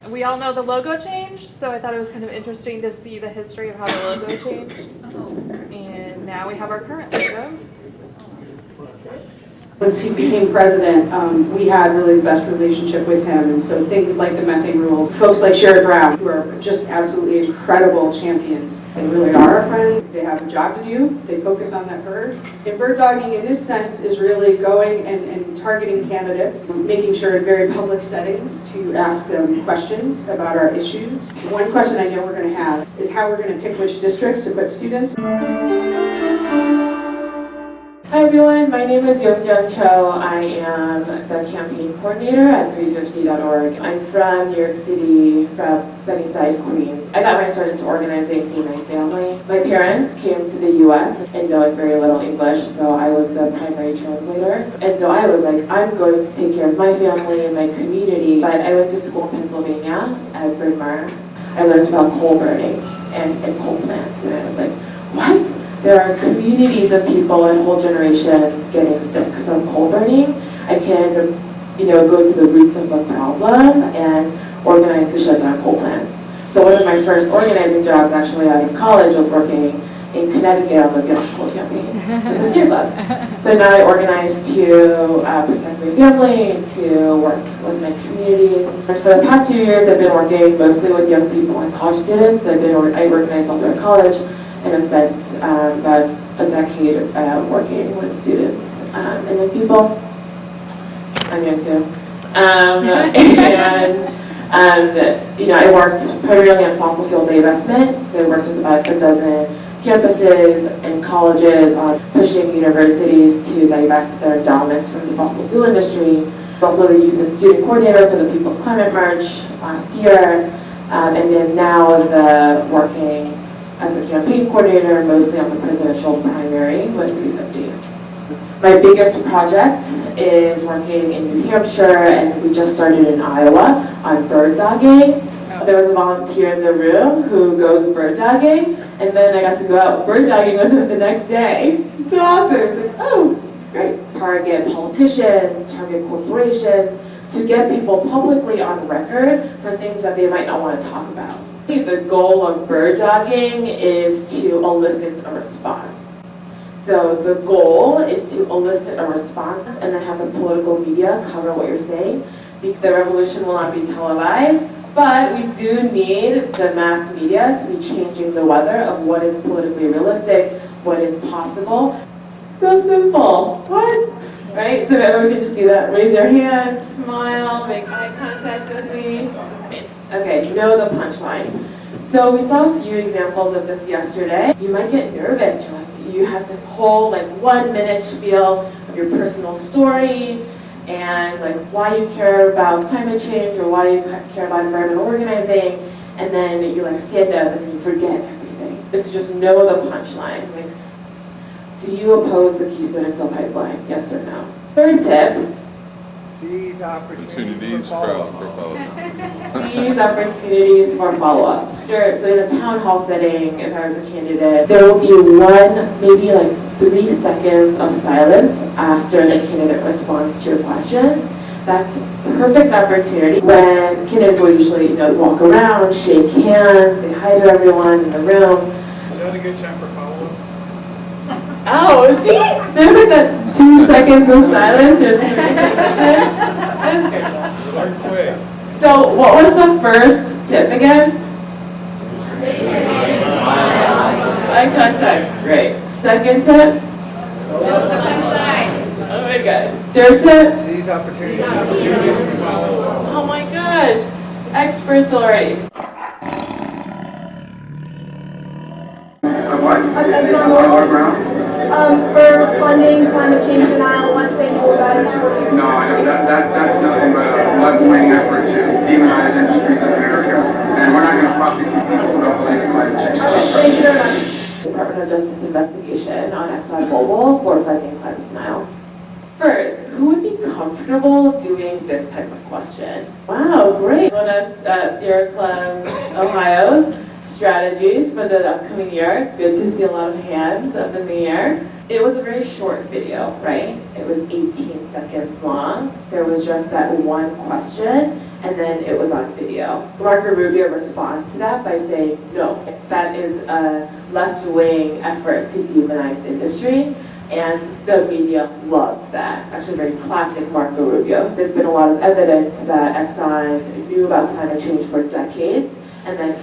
We all know the logo changed, so I thought it was kind of interesting to see the history of how the logo changed. And now we have our current logo. Once he became president, we had really the best relationship with him, and so things like the methane rules, folks like Sherrod Brown, who are just absolutely incredible champions. They really are our friends. They have a job to do. They focus on that bird. And bird dogging, in this sense, is really going and targeting candidates, making sure in very public settings to ask them questions about our issues. One question I know we're going to have is how we're going to pick which districts to put students. Hi everyone, my name is Young-Jung Cho. I am the campaign coordinator at 350.org. I'm from New York City, from Sunnyside, Queens. I got my start into organizing through my family. My parents came to the US and knowing very little English, so I was the primary translator. And so I was like, I'm going to take care of my family and my community. But I went to school in Pennsylvania at Bryn Mawr. I learned about coal burning and coal plants, and I was like, what? There are communities of people and whole generations getting sick from coal burning. I can, go to the roots of the problem and organize to shut down coal plants. So one of my first organizing jobs actually out of college was working in Connecticut on the Beyond School campaign with the Sierra Club. So now I organize to protect my family, to work with my communities. And for the past few years, I've been working mostly with young people and college students. I organized all through college. And I spent about a decade working with students and young people. I'm young too. I worked primarily on fossil fuel divestment. So I worked with about a dozen campuses and colleges on pushing universities to divest their endowments from the fossil fuel industry. Also the youth and student coordinator for the People's Climate March last year. And then now working as a campaign coordinator, mostly on the presidential primary with 350. My biggest project is working in New Hampshire, and we just started in Iowa on bird dogging. There was a volunteer in the room who goes bird dogging, and then I got to go out bird dogging with him the next day. So awesome. It's like, oh, great. Target politicians, target corporations, to get people publicly on record for things that they might not want to talk about. The goal of bird dogging is to elicit a response. So the goal is to elicit a response and then have the political media cover what you're saying. The revolution will not be televised, but we do need the mass media to be changing the weather of what is politically realistic, what is possible. So simple. What? Right? So everyone can just do that. Raise your hand, smile, make eye contact with me. Okay, know the punchline. So we saw a few examples of this yesterday. You might get nervous. You have this whole 1 minute spiel of your personal story and why you care about climate change or why you care about environmental organizing, and then you stand up and then you forget everything. This is just know the punchline. Do you oppose the Keystone XL pipeline? Yes or no? Third tip. Seize opportunities for follow-up. Seize opportunities for follow-up. Sure, so in a town hall setting, if I was a candidate, there will be maybe 3 seconds of silence after the candidate responds to your question. That's a perfect opportunity when candidates will usually walk around, shake hands, say hi to everyone in the room. Is that a good time for follow-up? Oh, see? There's that 2 seconds of silence. There's the question. That is good. Learn quick. So, what was the first tip again? Eye contact. Great. Second tip? Oh my god. Third tip? Seize opportunities for follow-up. Oh my gosh. Experts already. For funding climate change denial, once they know about it. No, that's nothing but a left-wing effort to demonize industries in America. And we're not going to prosecute people who don't believe in climate change. Thank you very much. Department of Justice investigation on ExxonMobil for funding climate denial. First, who would be comfortable doing this type of question? Wow, great. One of Sierra Club Ohio's strategies for the upcoming year. Good to see a lot of hands up in the air. It was a very short video, right? It was 18 seconds long. There was just that one question, and then it was on video. Marco Rubio responds to that by saying, no, that is a left-wing effort to demonize industry, and the media loved that. Actually, very classic Marco Rubio. There's been a lot of evidence that Exxon knew about climate change for decades, and then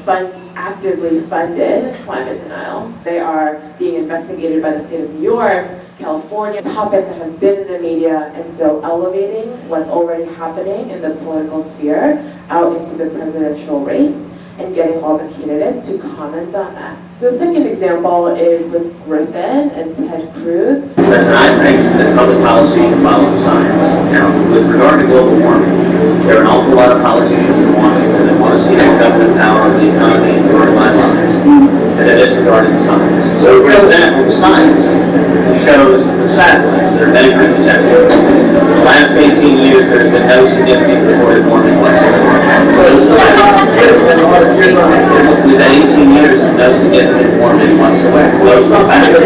actively funded climate denial. They are being investigated by the state of New York, California, a topic that has been in the media, and so elevating what's already happening in the political sphere out into the presidential race and getting all the candidates to comment on that. So the second example is with Griffin and Ted Cruz. Listen, I think that public policy can follow the science. Now, with regard to global warming, there are an awful lot of politicians in Washington that want to see the government power of the economy and the by lives, and they're disregarding the science. So, for example, the science shows the satellites that are measuring the temperature. In the last 18 years, there's been no significant reported warming whatsoever. We've had 18 years of no significant warming whatsoever. Those are facts.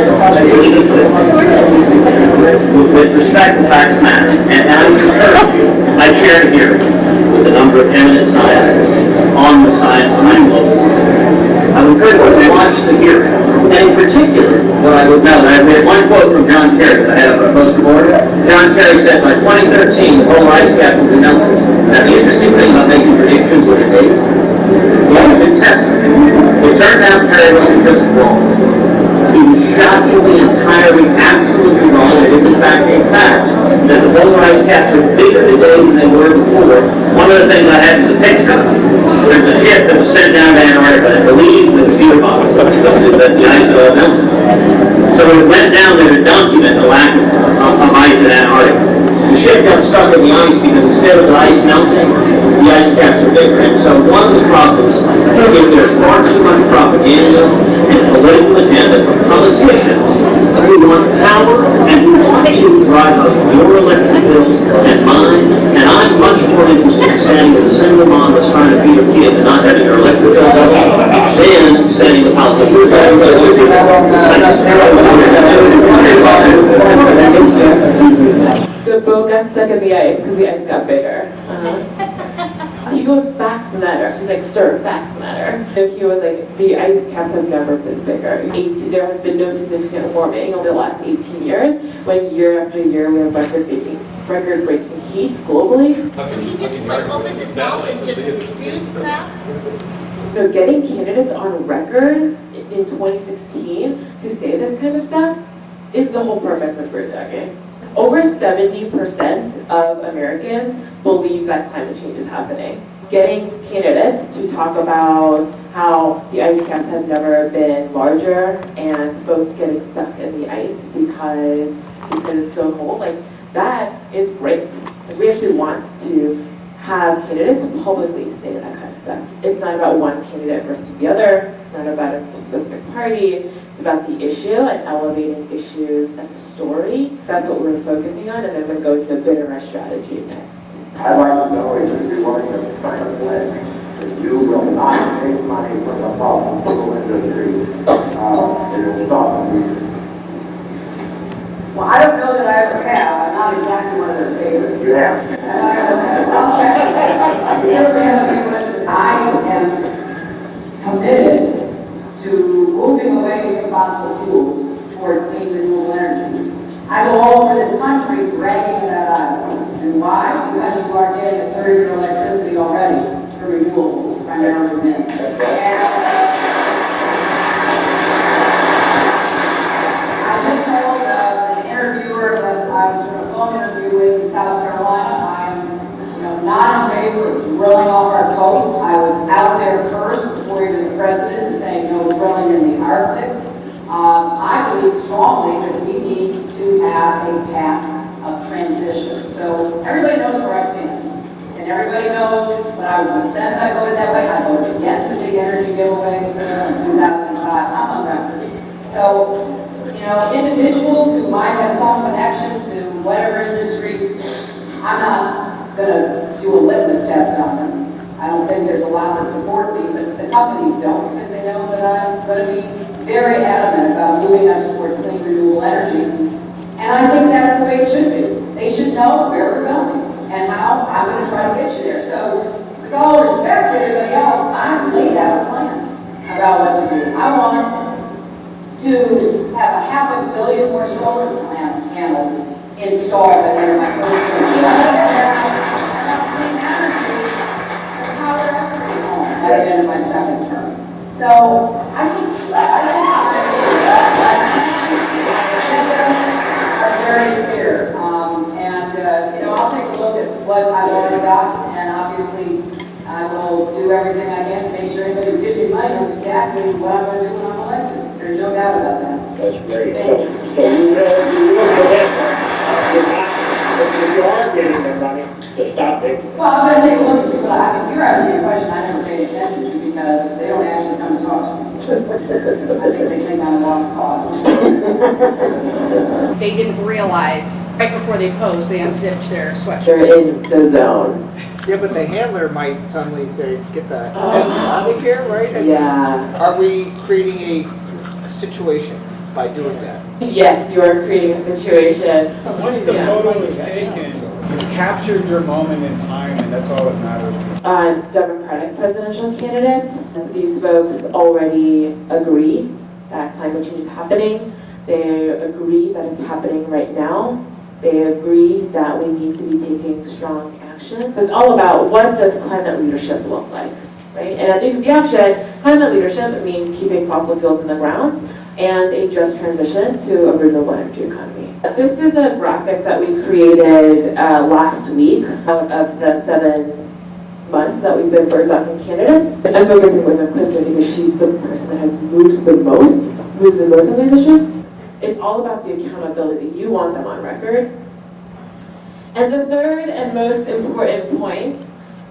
With respect to facts matter, and I encourage you, I chaired a hearing with a number of eminent scientists on the science behind global warming. I would encourage you to watch the hearing. And in particular, what I would note, I have made one quote from John Kerry that I have a poster board. John Kerry said, by 2013, the whole ice cap will be melted. Now, the interesting thing about making predictions with a date, well, it's been tested. It turned out Kerry wasn't just wrong. He was shockingly, entirely, absolutely wrong. It is, in fact, a fact that the polar ice caps are bigger today than they were before. One of the things I had was a picture. There's a ship that was sent down to Antarctica and believed that the fuel bottles that the ice had all melted. So it went down there to document the lack of ice in Antarctica. The ship got stuck in the ice because instead of the ice melting, the ice caps are bigger. And so one of the problems is there's far too much propaganda and political agenda from politicians who want power and who want to drive up your electric bills and mine. And I'm much more interested in standing with a single mom that's trying to feed her kids and not having her electric bill double than standing with politicians. The boat got stuck in the ice because the ice got bigger. He goes, facts matter. He's like, sir, facts matter. So he was like, the ice caps have never been bigger. There has been no significant warming over the last 18 years, when year after year we have record-breaking heat globally. So he just like opens his mouth and just refutes that? So getting candidates on record in 2016 to say this kind of stuff is the whole purpose of bird-dogging. Over 70% of Americans believe that climate change is happening. Getting candidates to talk about how the ice caps have never been larger and boats getting stuck in the ice because it's so cold, like that is great. Like, we actually want to have candidates publicly say that kind of stuff. It's not about one candidate versus the other. It's not about a specific party. It's about the issue and elevating issues and the story. That's what we're focusing on, and then we're going to bid our strategy next. I'd like to know if you're willing to sign a pledge that you will not take money from the fossil industry in the stock future. Well, I don't know that I ever have. I'm not exactly one of their favorites. You have. I am committed to moving away from fossil fuels toward clean renewable energy. I go all over this country bragging that I am. And why? Because you are getting a third of your electricity already for renewables, primarily wind. I just told an interviewer that I was doing a phone interview with in South Carolina, I'm not in favor of drilling off our coast. I was out there first before even the president saying no drilling in the Arctic. I believe strongly that we need to have a path of transition. So everybody knows where I stand. And everybody knows when I was in the Senate, I voted that way. I voted against the big energy giveaway in 2005. I'm on record. So, individuals who might have some connection to whatever industry, I'm not going to do a litmus test on them. I don't think there's a lot that support me, but the companies don't, because they know that I'm going to be very adamant about moving us toward clean renewable energy. And I think that's the way it should be. They should know where we're going and how I'm going to try to get you there. So all respect to everybody else, I've laid out a plan about what to do. I want to have a $500 million more solar panels installed by the end of my first term. And I'll clean energy to power every home by the end of my second term. So I think are very clear. I'll take a look at what I've already got, and obviously I will do everything I can to make sure anybody who gives me money knows exactly what I'm going to do when I'm elected. There's no doubt about that. That's great. So you will forget if you are getting their money to stop it. Well, I'm going to take a look and see what I You're asking a question I never paid attention to because they don't actually come to talk to me. I think they think I'm a lost cause. They didn't realize right before they posed, they unzipped their sweatshirt. They're in the zone. Yeah, but the handler might suddenly say, get the hell out of here, right? And Yeah. are we creating a situation by doing that? Yes, you are creating a situation. Once the photo is taken, you've captured your moment in time, and that's all that matters. Democratic presidential candidates, these folks already agree that climate change is happening. They agree that it's happening right now. They agree that we need to be taking strong action. It's all about what does climate leadership look like, right? And at the end of the auction, climate leadership means keeping fossil fuels in the ground and a just transition to a renewable energy economy. This is a graphic that we created last week out of the 7 months that we've been bird dogging candidates. I'm focusing with Quincy because she's the person that has moved the most on these issues. It's all about the accountability. You want them on record. And the third and most important point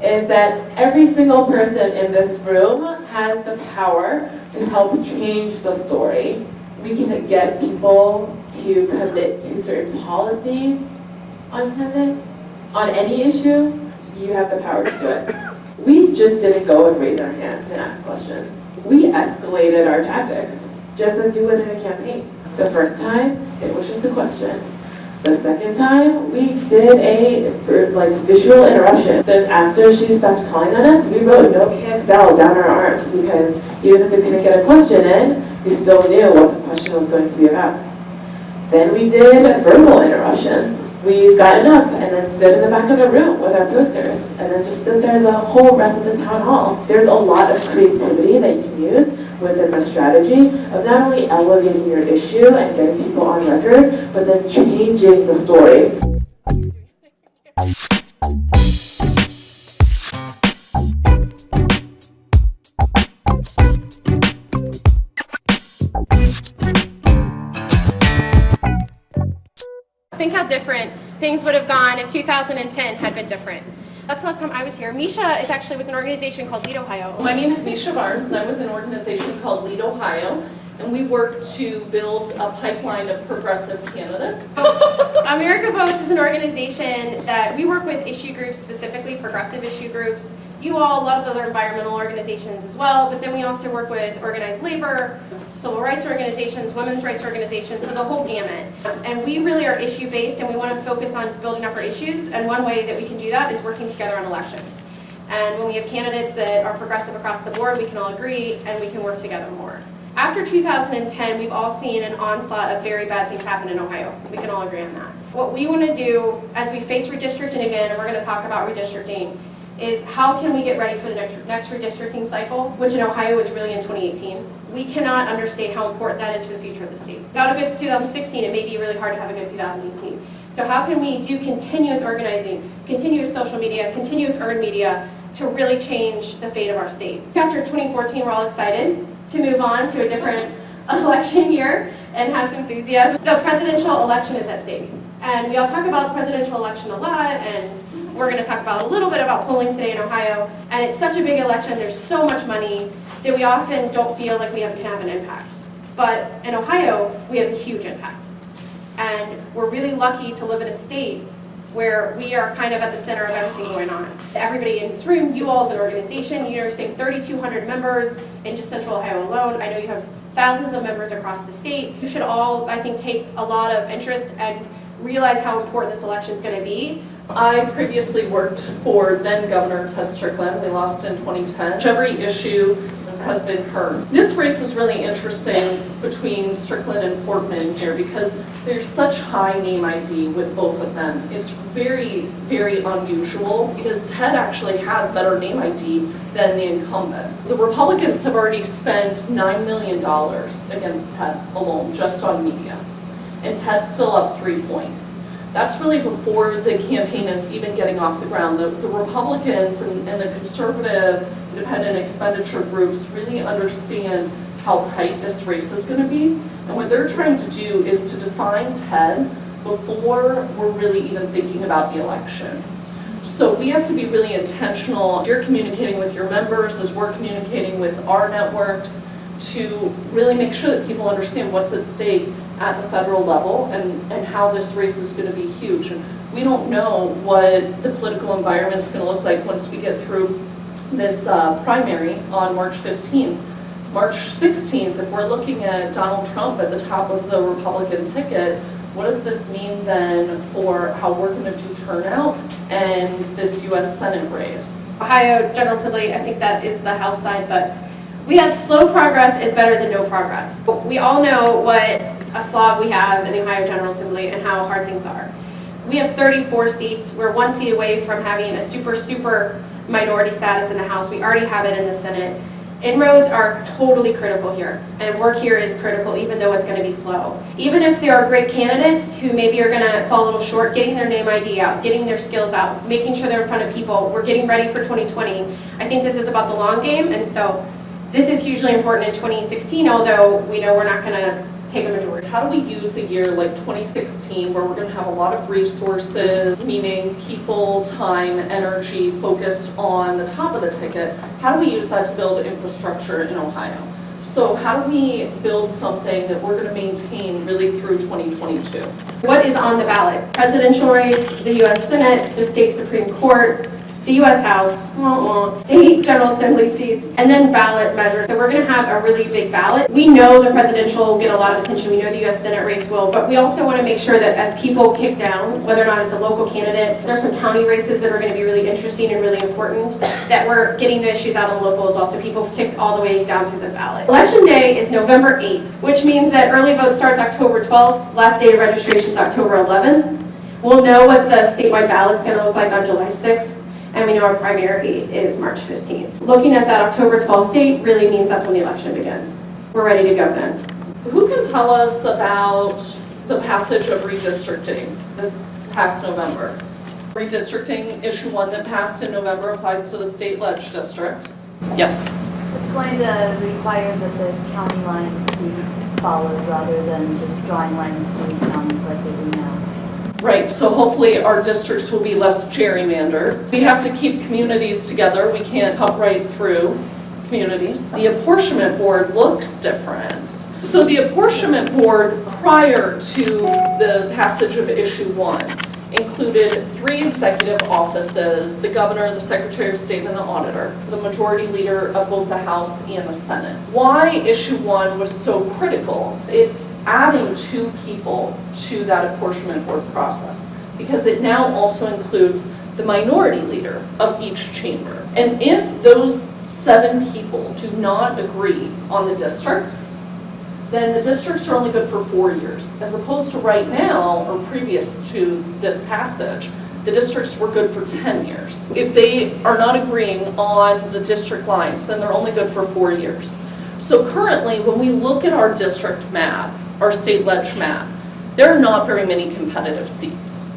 is that every single person in this room has the power to help change the story. We can get people to commit to certain policies on climate, on any issue. You have the power to do it. We just didn't go and raise our hands and ask questions. We escalated our tactics, just as you would in a campaign. The first time, it was just a question. The second time, we did a visual interruption. Then after she stopped calling on us, we wrote no KXL down our arms because even if we couldn't get a question in, we still knew what the question was going to be about. Then we did verbal interruptions. We gotten up and then stood in the back of the room with our posters and then just stood there the whole rest of the town hall. There's a lot of creativity that you can use within the strategy of not only elevating your issue and getting people on record, but then changing the story. Think how different things would have gone if 2010 had been different. That's the last time I was here. Misha is actually with an organization called Lead Ohio. My name is Misha Barnes, and I'm with an organization called Lead Ohio, and we work to build a pipeline of progressive candidates. America Votes is an organization that we work with issue groups, specifically progressive issue groups. You all, a lot of other environmental organizations as well, but then we also work with organized labor, civil rights organizations, women's rights organizations, so the whole gamut. And we really are issue-based, and we want to focus on building up our issues, and one way that we can do that is working together on elections. And when we have candidates that are progressive across the board, we can all agree, and we can work together more. After 2010, we've all seen an onslaught of very bad things happen in Ohio. We can all agree on that. What we want to do as we face redistricting again, and we're going to talk about redistricting, is how can we get ready for the next redistricting cycle, which in Ohio is really in 2018. We cannot understate how important that is for the future of the state. Without a good 2016, it may be really hard to have a good 2018. So how can we do continuous organizing, continuous social media, continuous earned media to really change the fate of our state? After 2014, we're all excited to move on to a different election year and have some enthusiasm. The presidential election is at stake. And we all talk about the presidential election a lot, and we're going to talk about a little bit about polling today in Ohio. And it's such a big election, there's so much money that we often don't feel like we can have an impact. But in Ohio, we have a huge impact. And we're really lucky to live in a state where we are kind of at the center of everything going on. Everybody in this room, you all as an organization, you're saying 3,200 members in just Central Ohio alone. I know you have thousands of members across the state. You should all, I think, take a lot of interest and realize how important this election is going to be I previously worked for then Governor Ted Strickland. We lost in 2010. Every issue has been heard. This race is really interesting between Strickland and Portman here because there's such high name ID with both of them. It's very, very unusual because Ted actually has better name ID than the incumbent. The Republicans have already spent $9 million against Ted alone, just on media. And Ted's still up 3 points. That's really before the campaign is even getting off the ground. The Republicans and the conservative independent expenditure groups really understand how tight this race is going to be. And what they're trying to do is to define Ted before we're really even thinking about the election. So we have to be really intentional. You're communicating with your members as we're communicating with our networks to really make sure that people understand what's at stake at the federal level and how this race is going to be huge. And we don't know what the political environment is going to look like once we get through this primary on March 15th. March 16th, if we're looking at Donald Trump at the top of the Republican ticket, what does this mean then for how we're going to do turnout and this U.S. Senate race? Ohio General Assembly, I think that is the House side, but we have slow progress is better than no progress. We all know what a slog we have in the Ohio General Assembly and how hard things are. We have 34 seats. We're 1 seat away from having a super minority status in the House. We already have it in the Senate. Inroads are totally critical here, and work here is critical even though it's going to be slow. Even if there are great candidates who maybe are going to fall a little short, getting their name ID out, getting their skills out, making sure they're in front of people, we're getting ready for 2020. I think this is about the long game, and so this is hugely important in 2016, although we know we're not going to take a majority. How do we use a year like 2016 where we're going to have a lot of resources, meaning people, time, energy focused on the top of the ticket? How do we use that to build infrastructure in Ohio? So how do we build something that we're going to maintain really through 2022? What is on the ballot? Presidential race, the U.S. Senate, the state Supreme Court, the U.S. House, state General Assembly seats, and then ballot measures. So we're going to have a really big ballot. We know the presidential will get a lot of attention. We know the U.S. Senate race will, but we also want to make sure that as people tick down, whether or not it's a local candidate, there's some county races that are going to be really interesting and really important, that we're getting the issues out on the local as well, so people tick all the way down through the ballot. Election day is November 8th, which means that early vote starts October 12th, last day of registration is October 11th. We'll know what the statewide ballot's going to look like on July 6th. And we know our primary is March 15th. Looking at that October 12th date really means that's when the election begins. We're ready to go then. Who can tell us about the passage of redistricting this past November? Redistricting, issue 1 that passed in November, applies to the state ledge districts. Yes? It's going to require that the county lines be followed rather than just drawing lines through counties like they do now. Right, so hopefully our districts will be less gerrymandered. We have to keep communities together. We can't cut right through communities. The apportionment board looks different. So the apportionment board prior to the passage of issue 1 included 3 executive offices, the governor, the secretary of state, and the auditor, the majority leader of both the House and the Senate. Why issue 1 was so critical? It's adding 2 people to that apportionment board process because it now also includes the minority leader of each chamber. And if those 7 people do not agree on the districts, then the districts are only good for 4 years, as opposed to right now, or previous to this passage, the districts were good for 10 years. If they are not agreeing on the district lines, then they're only good for 4 years. So currently, when we look at our district map, our state ledge map, there are not very many competitive seats.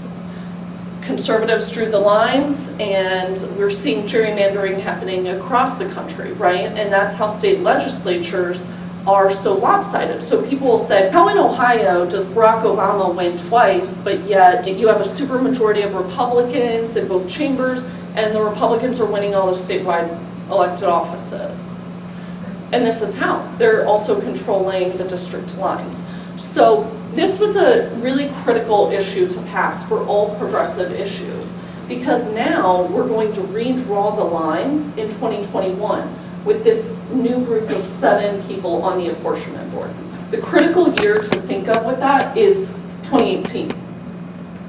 Conservatives drew the lines, and we're seeing gerrymandering happening across the country, right? And that's how state legislatures are so lopsided. So people will say, how in Ohio does Barack Obama win twice, but yet you have a supermajority of Republicans in both chambers, and the Republicans are winning all the statewide elected offices? And this is how. They're also controlling the district lines. So this was a really critical issue to pass for all progressive issues, because now we're going to redraw the lines in 2021 with this new group of 7 people on the apportionment board. The critical year to think of with that is 2018.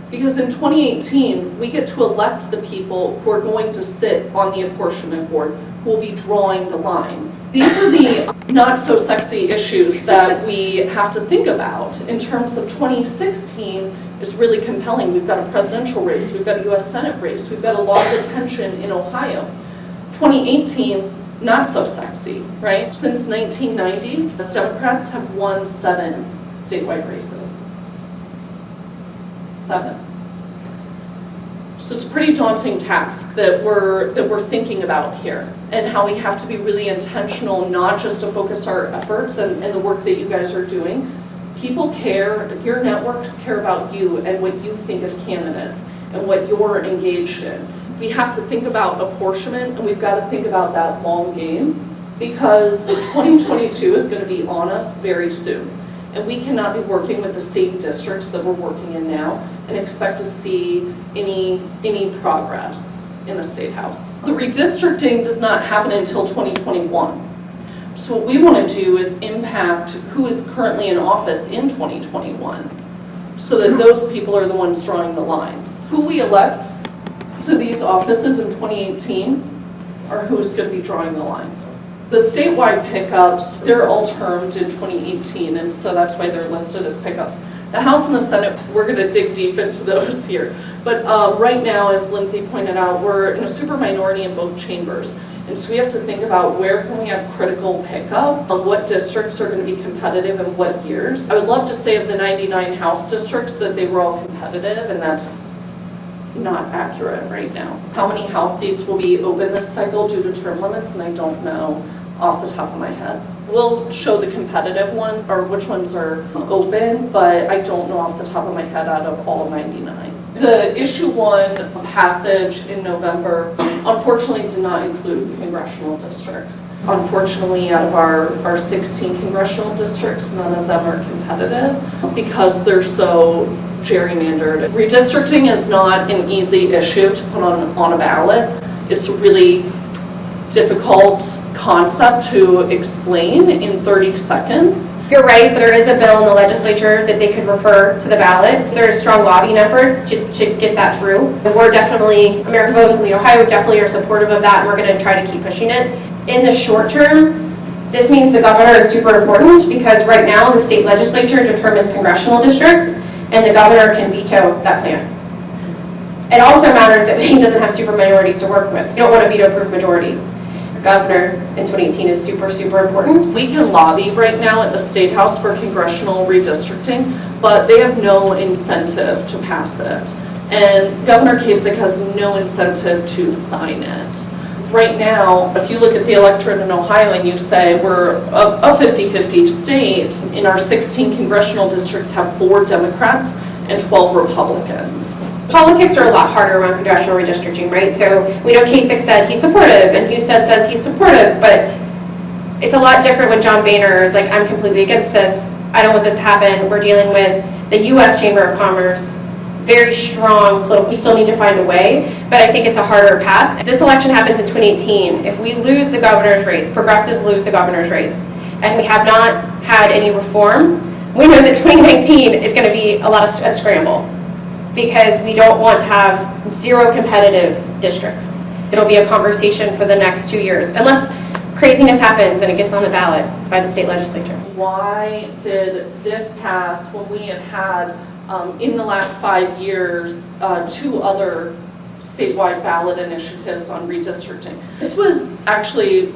Because in 2018, we get to elect the people who are going to sit on the apportionment board, who will be drawing the lines. These are the not so sexy issues that we have to think about. In terms of 2016 is really compelling. We've got a presidential race, we've got a US Senate race, we've got a lot of attention in Ohio. 2018, not so sexy, right? Since 1990, the Democrats have won 7 statewide races. 7. So it's a pretty daunting task that we're thinking about here, and how we have to be really intentional, not just to focus our efforts and the work that you guys are doing. People care, your networks care about you and what you think of candidates and what you're engaged in. We have to think about apportionment, and we've got to think about that long game, because 2022 is going to be on us very soon. And we cannot be working with the same districts that we're working in now and expect to see any progress in the State House. The redistricting does not happen until 2021. So what we want to do is impact who is currently in office in 2021, so that those people are the ones drawing the lines. Who we elect to these offices in 2018 are who's going to be drawing the lines. The statewide pickups, they're all termed in 2018, and so that's why they're listed as pickups. The House and the Senate, we're going to dig deep into those here. But right now, as Lindsay pointed out, we're in a super minority in both chambers. And so we have to think about where can we have critical pickup, on what districts are going to be competitive in what years. I would love to say of the 99 House districts that they were all competitive, and that's not accurate right now. How many House seats will be open this cycle due to term limits, and I don't know off the top of my head. We'll show the competitive one, or which ones are open, but I don't know off the top of my head out of all 99. The issue 1 passage in November unfortunately did not include congressional districts. Unfortunately, out of our 16 congressional districts, none of them are competitive because they're so gerrymandered. Redistricting is not an easy issue to put on a ballot. It's a really difficult concept to explain in 30 seconds. You're right, there is a bill in the legislature that they could refer to the ballot. There are strong lobbying efforts to get that through. And we're definitely, America Votes and Lead Ohio definitely are supportive of that, and we're going to try to keep pushing it. In the short term, this means the governor is super important, because right now the state legislature determines congressional districts, and the governor can veto that plan. It also matters that he doesn't have super minorities to work with. You don't want a veto-proof majority. Governor in 2018 is super, super important. We can lobby right now at the State House for congressional redistricting, but they have no incentive to pass it. And Governor Kasich has no incentive to sign it. Right now, if you look at the electorate in Ohio and you say we're a 50-50 state, in our 16 congressional districts have 4 Democrats and 12 Republicans. Politics are a lot harder around congressional redistricting, right? So we know Kasich said he's supportive, and Husted says he's supportive, but it's a lot different when John Boehner is like, I'm completely against this. I don't want this to happen. We're dealing with the U.S. Chamber of Commerce, very strong political. We still need to find a way, but I think it's a harder path. If this election happens in 2018, if we lose the governor's race, progressives lose the governor's race, and we have not had any reform, we know that 2019 is going to be a lot of a scramble, because we don't want to have 0 competitive districts. It'll be a conversation for the next 2 years, unless craziness happens and it gets on the ballot by the state legislature. Why did this pass when we had in the last 5 years 2 other statewide ballot initiatives on redistricting? This was actually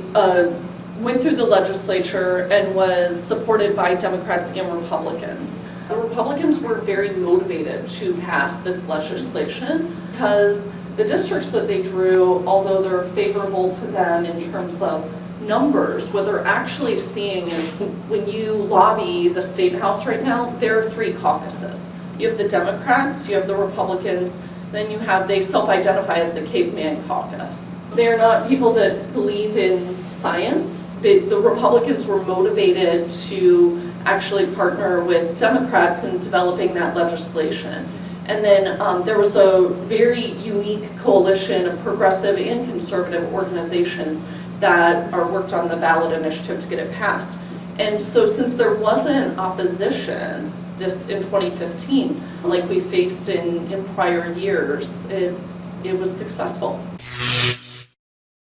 went through the legislature and was supported by Democrats and Republicans. The Republicans were very motivated to pass this legislation because the districts that they drew, although they're favorable to them in terms of numbers, what they're actually seeing is when you lobby the State House right now, there are 3 caucuses. You have the Democrats, you have the Republicans, then you have, they self-identify as the caveman caucus. They're not people that believe in science. The Republicans were motivated to actually partner with Democrats in developing that legislation. And then there was a very unique coalition of progressive and conservative organizations that are worked on the ballot initiative to get it passed. And so since there wasn't opposition this in 2015 like we faced in prior years. It was successful.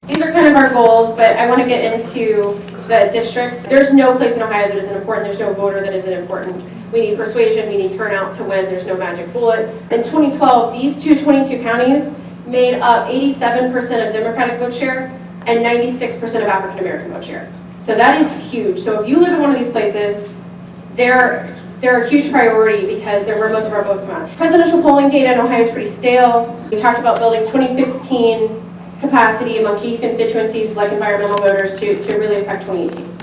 These are kind of our goals, but I want to get into the districts. There's no place in Ohio that isn't important. There's no voter that isn't important. We need persuasion. We need turnout to win. There's no magic bullet. In 2012, these 22 counties made up 87% of Democratic vote share and 96% of African American vote share. So that is huge. So if you live in one of these places, they're a huge priority because they're where most of our votes come out. Presidential polling data in Ohio is pretty stale. We talked about building 2016 capacity among key constituencies like environmental voters to really affect 2018.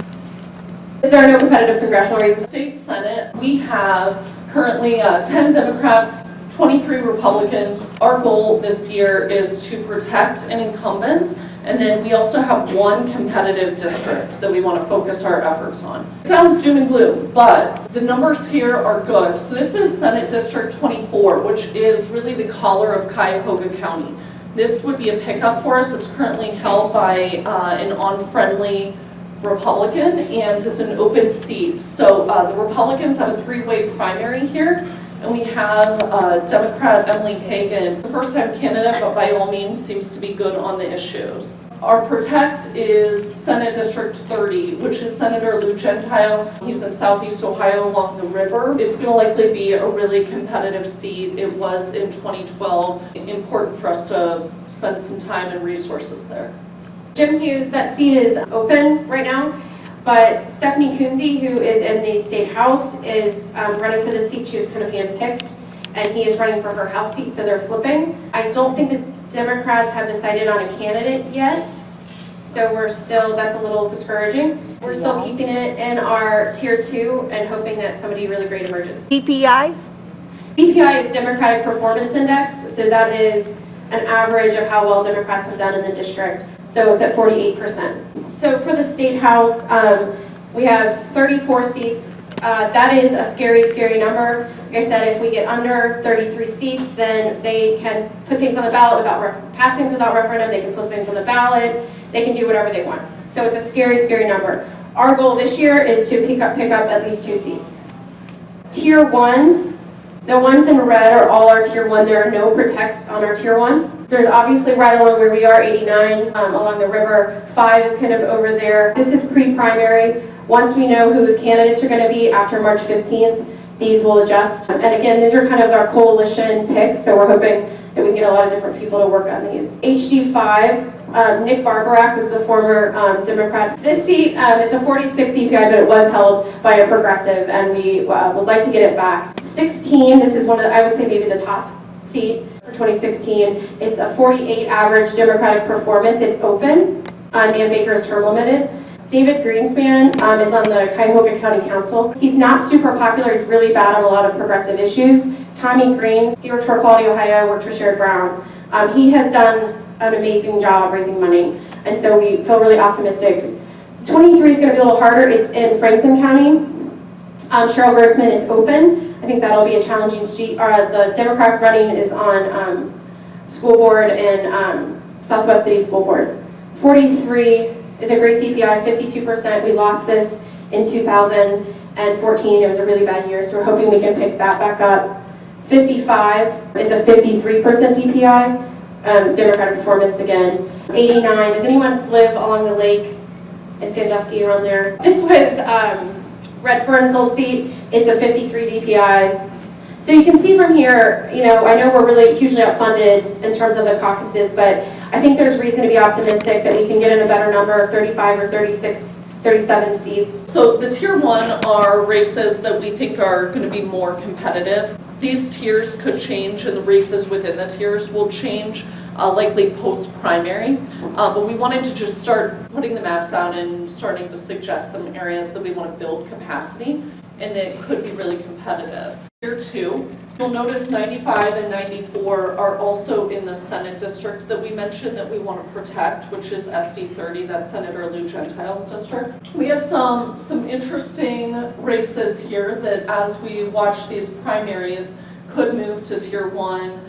There are no competitive congressional races. State Senate, we have currently 10 Democrats, 23 Republicans. Our goal this year is to protect an incumbent, and then we also have one competitive district that we want to focus our efforts on. It sounds doom and gloom, but the numbers here are good. So this is Senate District 24, which is really the collar of Cuyahoga County. This would be a pickup for us. It's currently held by an unfriendly Republican, and it's an open seat. So the Republicans have a three-way primary here, and we have Democrat Emily Hagan, the first-time candidate, but by all means seems to be good on the issues. Our protect is Senate District 30, which is Senator Lou Gentile. He's in Southeast Ohio along the river. It's going to likely be a really competitive seat. It was in 2012. Important for us to spend some time and resources there. Jim Hughes, that seat is open right now, but Stephanie Kunze, who is in the state house, is running for the seat. She was kind of handpicked, and he is running for her house seat, so they're flipping. I don't think the Democrats have decided on a candidate yet, so that's a little discouraging. We're still keeping it in our tier 2 and hoping that somebody really great emerges. DPI? DPI is Democratic Performance Index, so that is an average of how well Democrats have done in the district. So it's at 48%. So for the state house, we have 34 seats. That is a scary, scary number. Like I said, if we get under 33 seats, then they can put things on the ballot without pass things without referendum. They can put things on the ballot. They can do whatever they want. So it's a scary, scary number. Our goal this year is to pick up at least 2 seats. Tier 1, the ones in red are all our tier 1. There are no protects on our tier 1. There's obviously right along where we are, 89, along the river. 5 is kind of over there. This is pre-primary. Once we know who the candidates are going to be after March 15th, these will adjust. And again, these are kind of our coalition picks, so we're hoping that we can get a lot of different people to work on these. HD5, Nick Barbarack was the former Democrat. This seat is a 46 DPI, but it was held by a progressive, and we would like to get it back. 16, this is one of the, I would say maybe the top seat for 2016. It's a 48 average Democratic performance. It's open. Dan Baker is term limited. David Greenspan is on the Cuyahoga County Council. He's not super popular. He's really bad on a lot of progressive issues. Tommy Green, he worked for Equality Ohio, worked for Sherrod Brown. He has done an amazing job raising money, and so we feel really optimistic. 23 is going to be a little harder. It's in Franklin County. Cheryl Grossman, it's open. I think that'll be a challenging seat. The Democrat running is on school board and Southwest City School Board. 43 is a great DPI, 52%. We lost this in 2014. It was a really bad year, so we're hoping we can pick that back up. 55 is a 53% DPI, Democratic performance again. 89, does anyone live along the lake in Sandusky around there? This was Red Fern's old seat. It's a 53 DPI. So you can see from here, you know, I know we're really hugely outfunded in terms of the caucuses, but I think there's reason to be optimistic that we can get in a better number of 35 or 36, 37 seats. So the tier 1 are races that we think are going to be more competitive. These tiers could change, and the races within the tiers will change, likely post-primary. But we wanted to just start putting the maps out and starting to suggest some areas that we want to build capacity and that could be really competitive. Tier 2, you'll notice 95 and 94 are also in the Senate district that we mentioned that we want to protect, which is SD 30, that's Senator Lou Gentile's district. We have some interesting races here that as we watch these primaries could move to tier 1.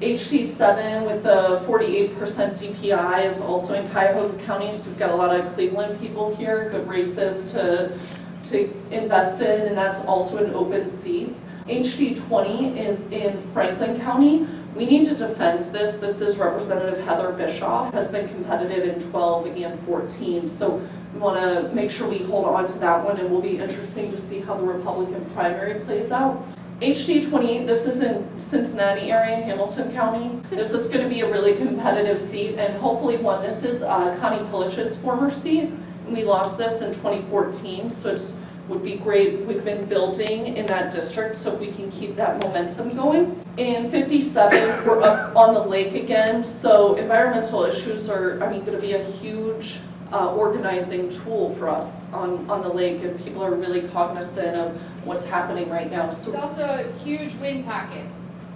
HD7 with the 48% DPI is also in Cuyahoga County, so we've got a lot of Cleveland people here, good races to to invest in, and that's also an open seat. HD 20 is in Franklin County. We need to defend this. This is Representative Heather Bischoff, has been competitive in 12 and 14. So we want to make sure we hold on to that one, and it will be interesting to see how the Republican primary plays out. HD 28, this is in Cincinnati area, Hamilton County. This is going to be a really competitive seat, and hopefully one. This is Connie Pilich's former seat, and we lost this in 2014, so it would be great. We've been building in that district, so if we can keep that momentum going. In 57, we're up on the lake again, so environmental issues are, going to be a huge organizing tool for us on the lake, and people are really cognizant of what's happening right now. So It's also a huge wind pocket.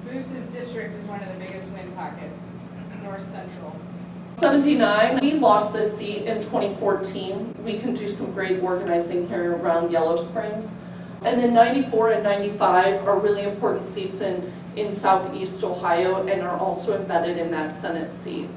Moose's district is one of the biggest wind pockets. It's north central. 79, we lost this seat in 2014. We can do some great organizing here around Yellow Springs. And then 94 and 95 are really important seats in Southeast Ohio and are also embedded in that Senate seat.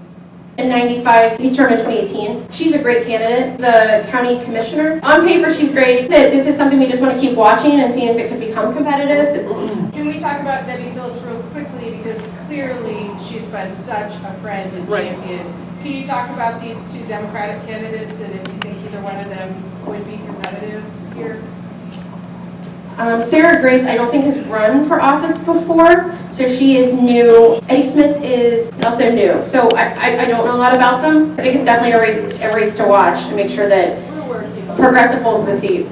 In 95, he's term in 2018. She's a great candidate, the county commissioner. On paper, she's great. This is something we just want to keep watching and seeing if it could become competitive. Can we talk about Debbie Phillips real quickly, because clearly she's been such a friend and champion. Can you talk about these two Democratic candidates and if you think either one of them would be competitive here? Sarah Grace, I don't think has run for office before, so she is new. Eddie Smith is also new, so I don't know a lot about them. I think it's definitely a race to watch to make sure that Progressive holds the seat.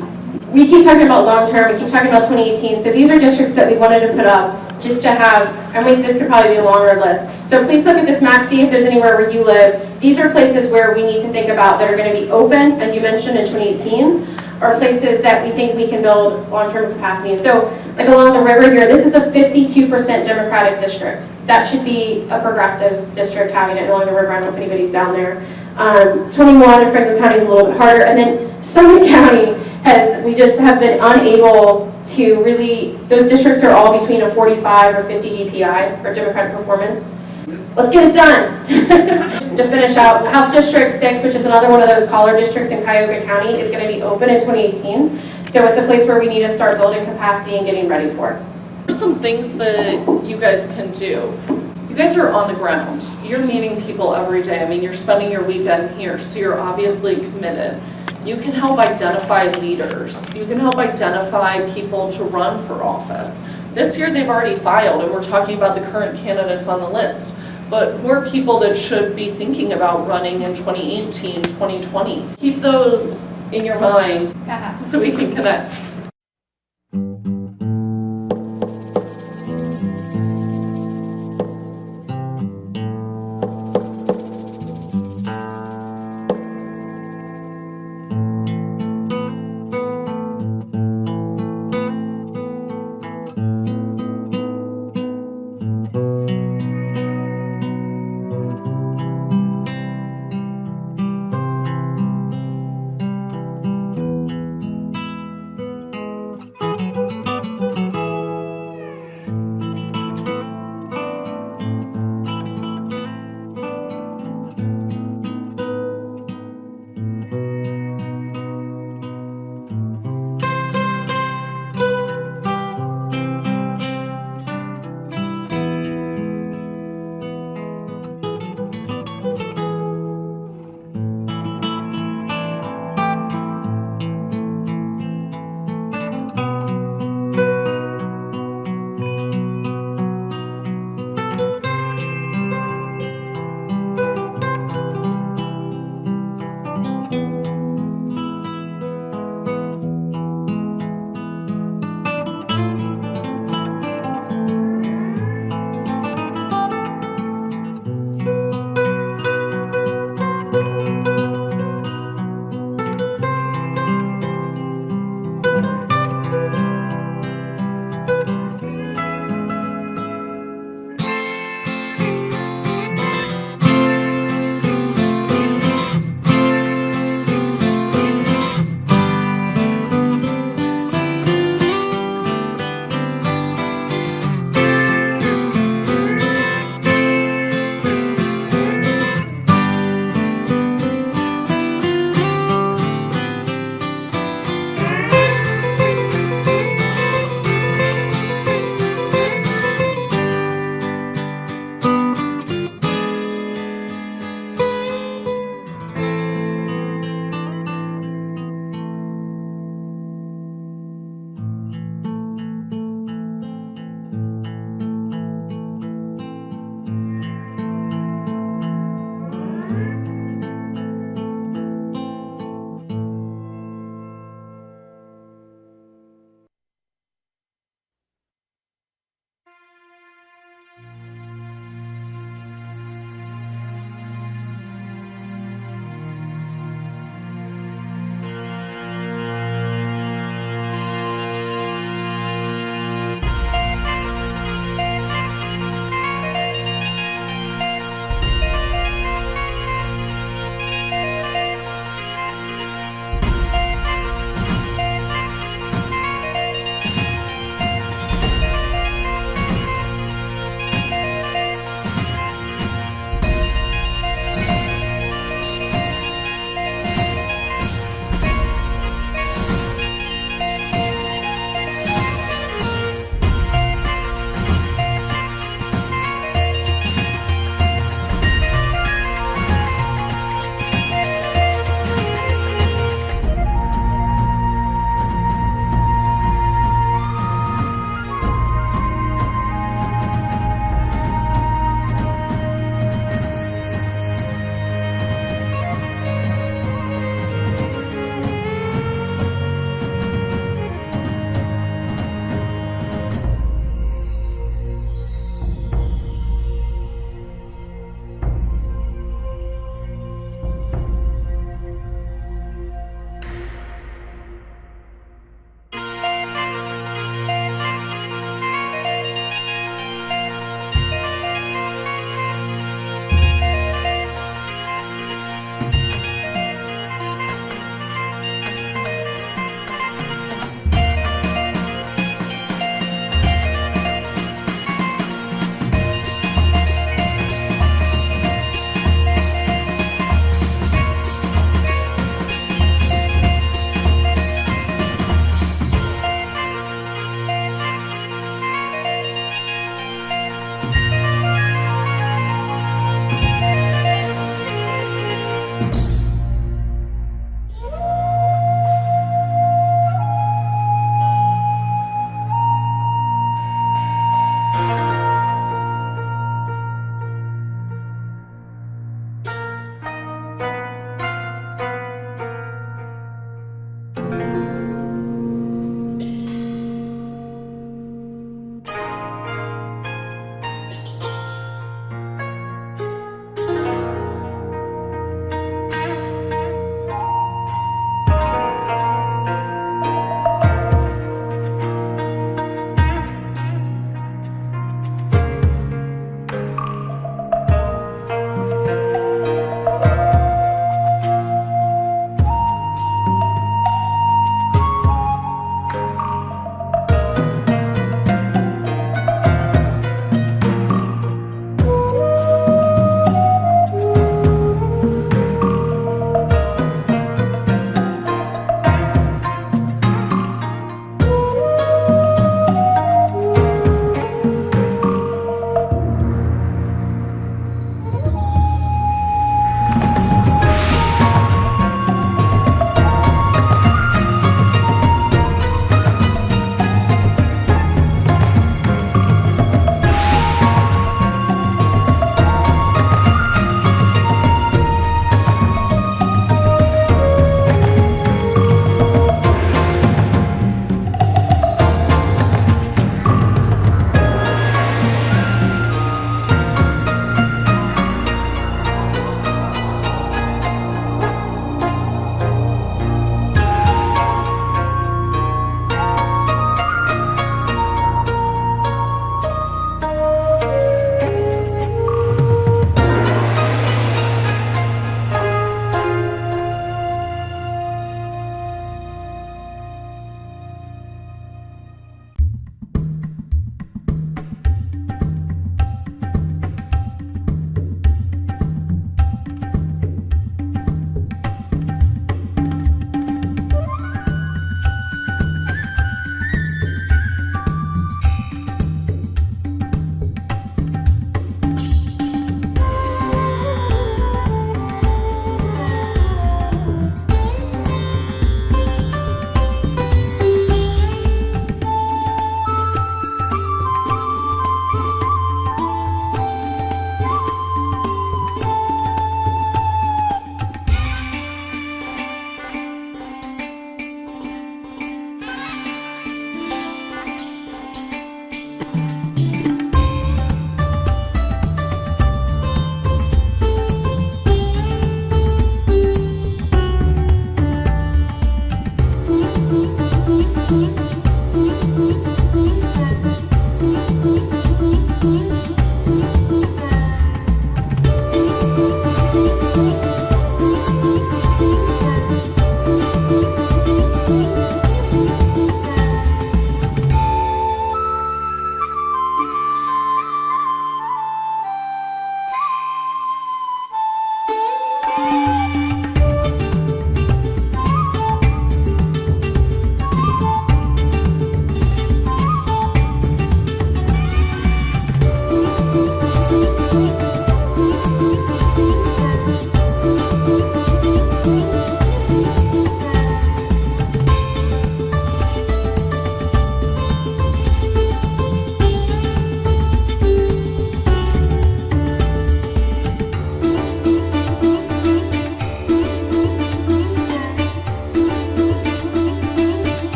We keep talking about long term, we keep talking about 2018, so these are districts that we wanted to put up just to have, and this could probably be a longer list. So please look at this map, see if there's anywhere where you live. These are places where we need to think about that are going to be open, as you mentioned, in 2018. Or places that we think we can build long-term capacity. And so, like along the river here, this is a 52% Democratic district. That should be a progressive district having it along the river. I don't know if anybody's down there. 21 in Franklin County is a little bit harder. And then Summit County we just have been unable to really, those districts are all between a 45 or 50 DPI, or Democratic performance. Let's get it done. To finish out, House District 6, which is another one of those collar districts in Cuyahoga County, is going to be open in 2018. So it's a place where we need to start building capacity and getting ready for it. There's some things that you guys can do. You guys are on the ground. You're meeting people every day. You're spending your weekend here, so you're obviously committed. You can help identify leaders. You can help identify people to run for office. This year they've already filed, and we're talking about the current candidates on the list. But who are people that should be thinking about running in 2018, 2020? Keep those in your mind so we can connect.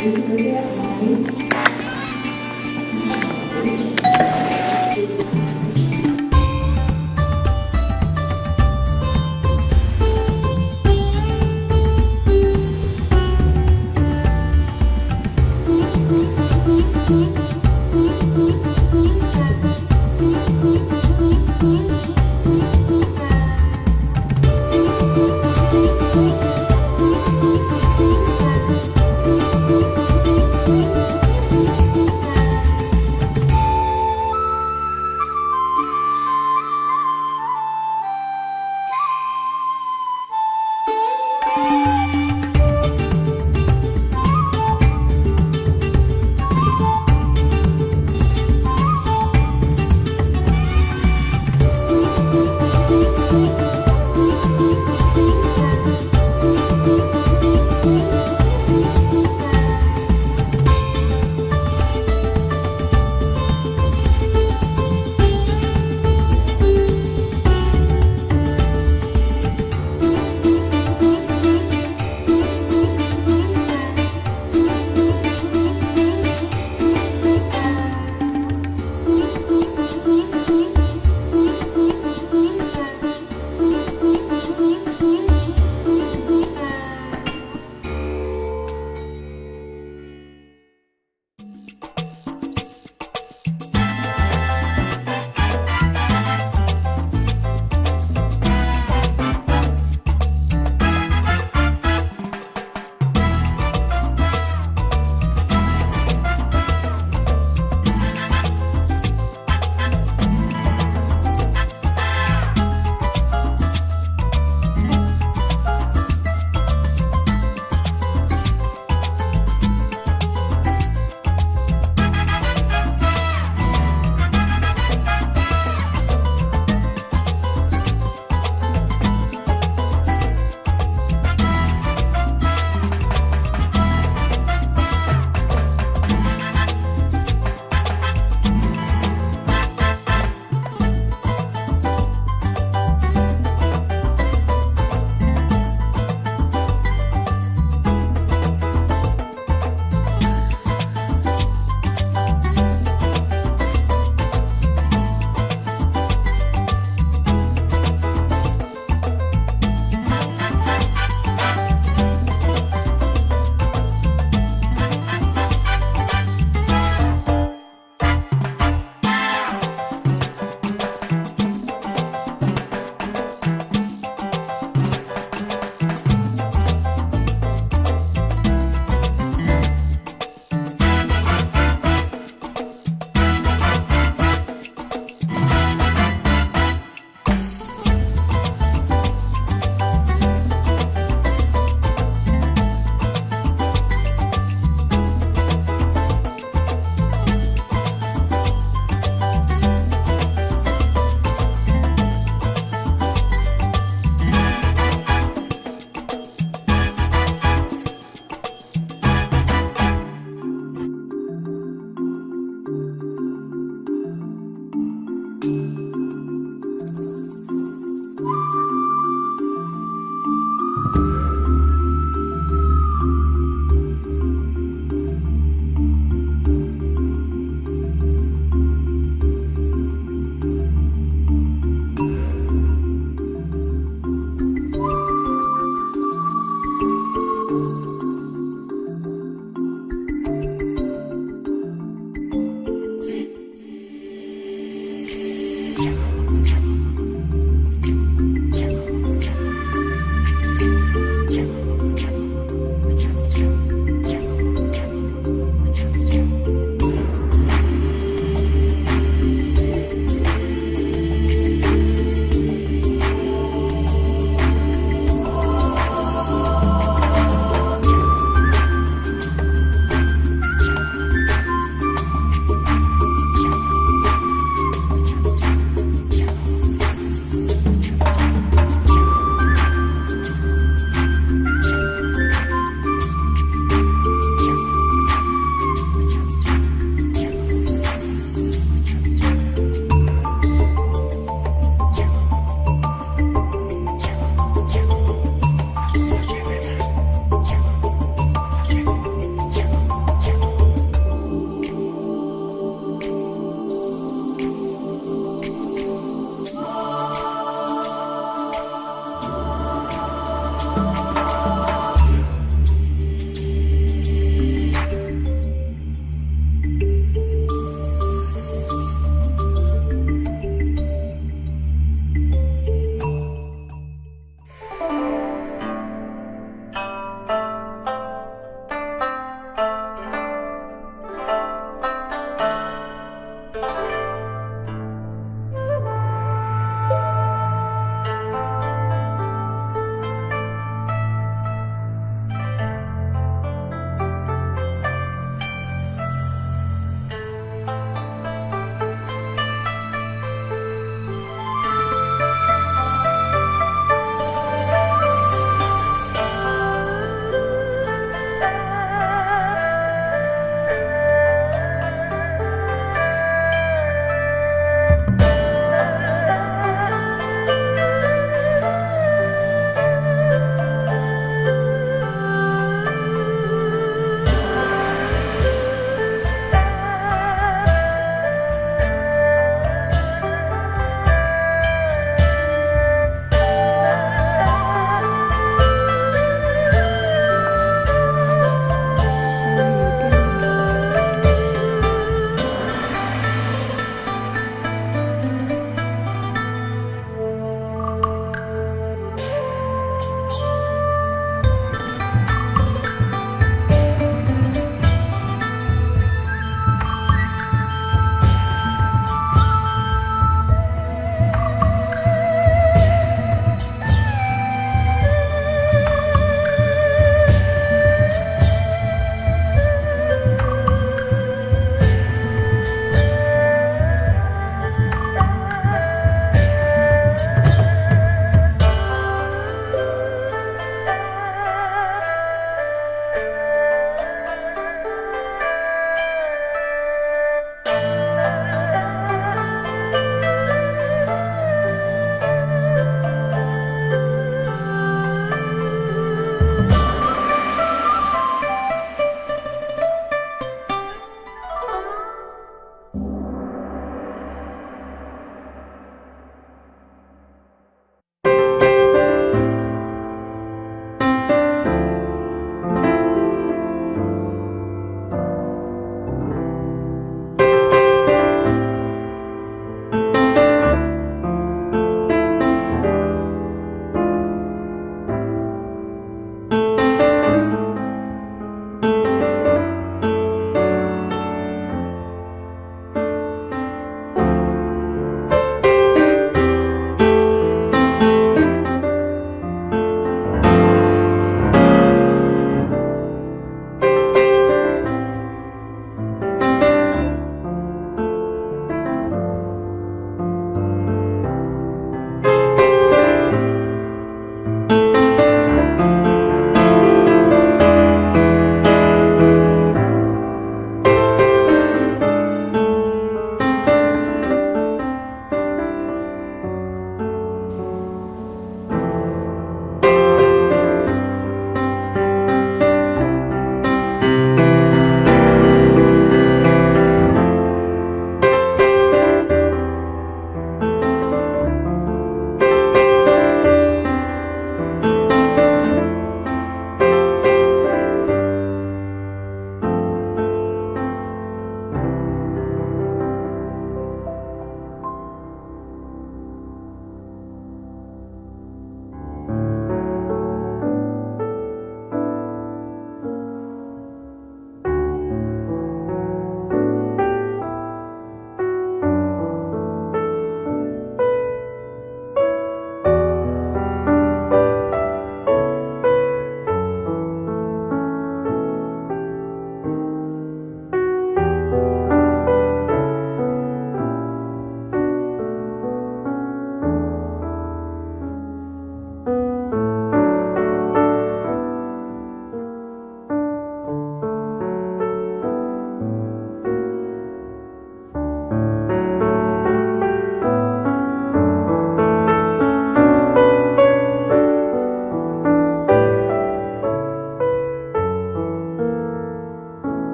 Please repeat after me.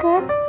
subscribe.